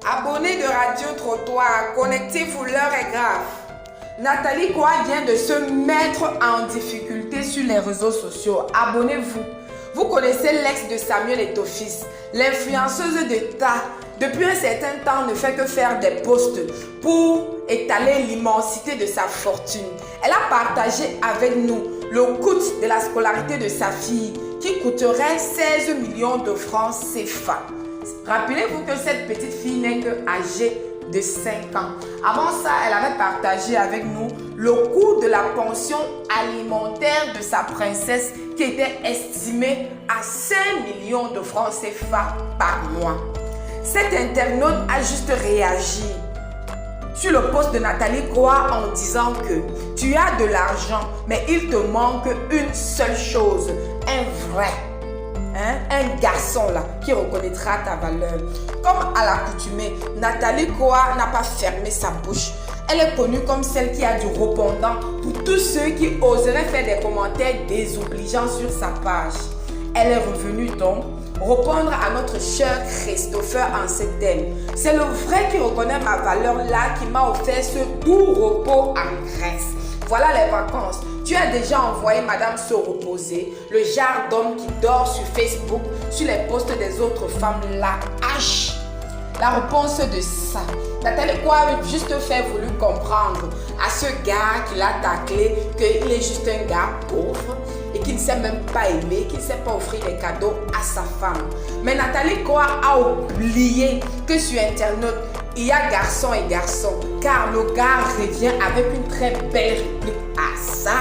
Abonnés de Radio Trottoir, connectez-vous, l'heure est grave. Nathalie Koa vient de se mettre en difficulté sur les réseaux sociaux. Abonnez-vous. Vous connaissez l'ex de Samuel Eto'o-Fils, l'influenceuse d'État. Depuis un certain temps, ne fait que faire des posts pour étaler l'immensité de sa fortune. Elle a partagé avec nous le coût de la scolarité de sa fille qui coûterait 16 millions de francs CFA. Rappelez-vous que cette petite fille n'est que âgée de 5 ans. Avant ça, elle avait partagé avec nous le coût de la pension alimentaire de sa princesse qui était estimée à 5 millions de francs CFA par mois. Cet internaute a juste réagi sur le post de Nathalie Koa en disant que tu as de l'argent, mais il te manque une seule chose, un vrai. Un garçon là qui reconnaîtra ta valeur. Comme à l'accoutumée, Nathalie Koa n'a pas fermé sa bouche. Elle est connue comme celle qui a du répondant pour tous ceux qui oseraient faire des commentaires désobligeants sur sa page. Elle est revenue donc répondre à notre cher Christopher en ces thèmes. C'est le vrai qui reconnaît ma valeur là qui m'a offert ce doux repos en Grèce. Voilà les vacances. Tu as déjà envoyé madame se reposer, le genre d'homme qui dort sur Facebook, sur les posts des autres femmes, la hache. La réponse de ça, Nathalie Koa a juste fait voulu comprendre à ce gars qui l'a taclé qu'il est juste un gars pauvre et qui ne sait même pas aimer, qui ne sait pas offrir des cadeaux à sa femme. Mais Nathalie Koa a oublié que sur Internet, il y a garçon et garçon, car le gars revient avec une très belle réplique. Ah ça,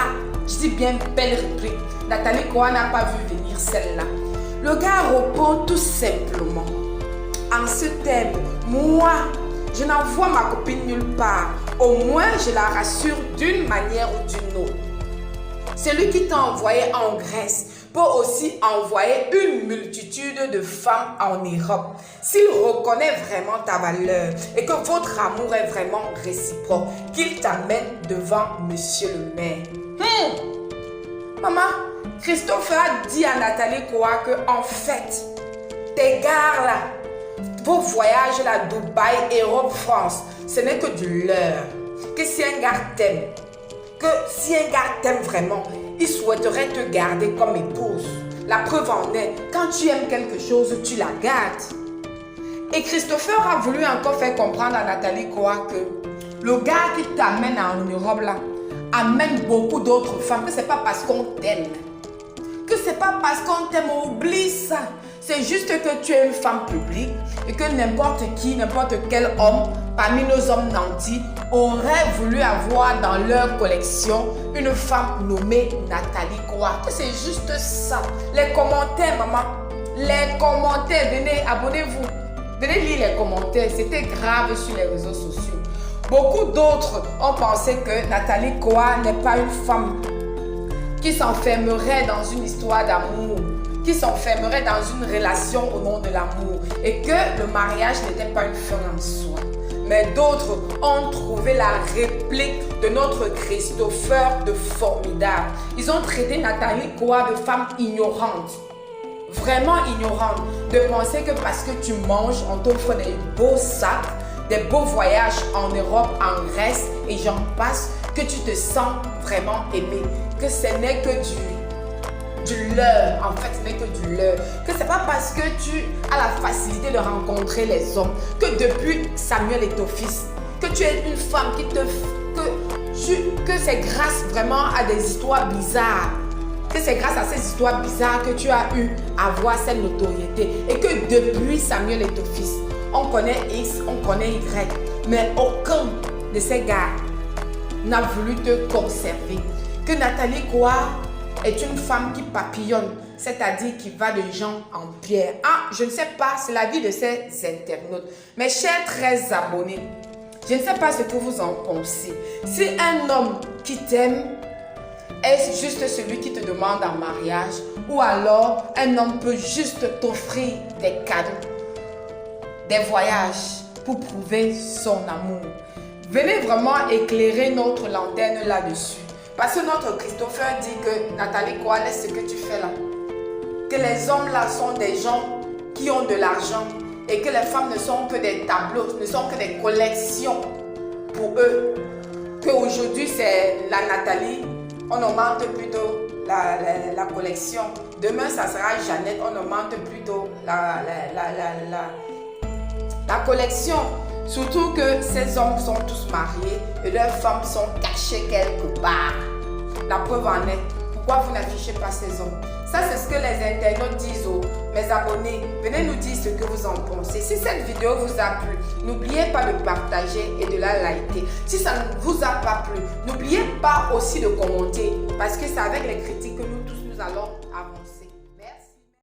je dis bien belle réplique. Nathalie Koa n'a pas vu venir celle-là. Le gars répond tout simplement en ce thème, moi, je n'envoie ma copine nulle part. Au moins, je la rassure d'une manière ou d'une autre. Celui qui t'a envoyé en Grèce peut aussi envoyer une multitude de femmes en Europe. S'il reconnaît vraiment ta valeur et que votre amour est vraiment réciproque, qu'il t'amène devant monsieur le maire. Maman, Christophe a dit à Nathalie Koa que en fait, tes gars là, vos voyages là, Dubaï, Europe, France, ce n'est que du leurre. Que si un gars t'aime vraiment, il souhaiterait te garder comme épouse. La preuve en est, quand tu aimes quelque chose, tu la gardes. Et Christopher a voulu encore faire comprendre à Nathalie Koa que le gars qui t'amène en Europe là, amène beaucoup d'autres femmes, que c'est pas parce qu'on t'aime. Que c'est pas parce qu'on t'aime, oublie ça. C'est juste que tu es une femme publique et que n'importe qui, n'importe quel homme parmi nos hommes nantis aurait voulu avoir dans leur collection une femme nommée Nathalie Koa. C'est juste ça. Les commentaires, maman. Les commentaires. Venez, abonnez-vous. Venez lire les commentaires. C'était grave sur les réseaux sociaux. Beaucoup d'autres ont pensé que Nathalie Koa n'est pas une femme qui s'enfermerait dans une histoire d'amour, qui s'enfermerait dans une relation au nom de l'amour et que le mariage n'était pas une fin en soi. Mais d'autres ont trouvé la réplique de notre Christopher de formidable. Ils ont traité Nathalie Koa de femme ignorante. Vraiment ignorante. De penser que parce que tu manges, on t'offre des beaux sacs, des beaux voyages en Europe, en Grèce et j'en passe, que tu te sens vraiment aimé. Que ce n'est que du leurre, en fait, ce n'est que du leurre. Que c'est pas parce que tu as la facilité de rencontrer les hommes, que depuis Samuel Eto'o-Fils, que tu es une femme que c'est grâce vraiment à des histoires bizarres, que c'est grâce à ces histoires bizarres que tu as eu à avoir cette notoriété. Et que depuis Samuel Eto'o-Fils, on connaît X, on connaît Y, mais aucun de ces gars n'a voulu te conserver. Que Nathalie Koa est une femme qui papillonne, c'est-à-dire qui va de gens en pierre. Ah, je ne sais pas, c'est la vie de ces internautes. Mes chers 13 abonnés, je ne sais pas ce que vous en pensez. Si un homme qui t'aime est juste celui qui te demande en mariage, ou alors un homme peut juste t'offrir des cadeaux, des voyages pour prouver son amour. Venez vraiment éclairer notre lanterne là-dessus. Parce que notre Christopher dit que Nathalie, quoi, laisse ce que tu fais là. Que les hommes là sont des gens qui ont de l'argent et que les femmes ne sont que des tableaux, ne sont que des collections pour eux. Qu'aujourd'hui c'est la Nathalie, on augmente plutôt la collection. Demain ça sera Jeannette, on augmente plutôt la collection. Surtout que ces hommes sont tous mariés et leurs femmes sont cachées quelque part. La preuve en est. Pourquoi vous n'affichez pas ces hommes? Ça, c'est ce que les internautes disent aux mes abonnés. Venez nous dire ce que vous en pensez. Si cette vidéo vous a plu, n'oubliez pas de partager et de la liker. Si ça ne vous a pas plu, n'oubliez pas aussi de commenter parce que c'est avec les critiques que nous tous nous allons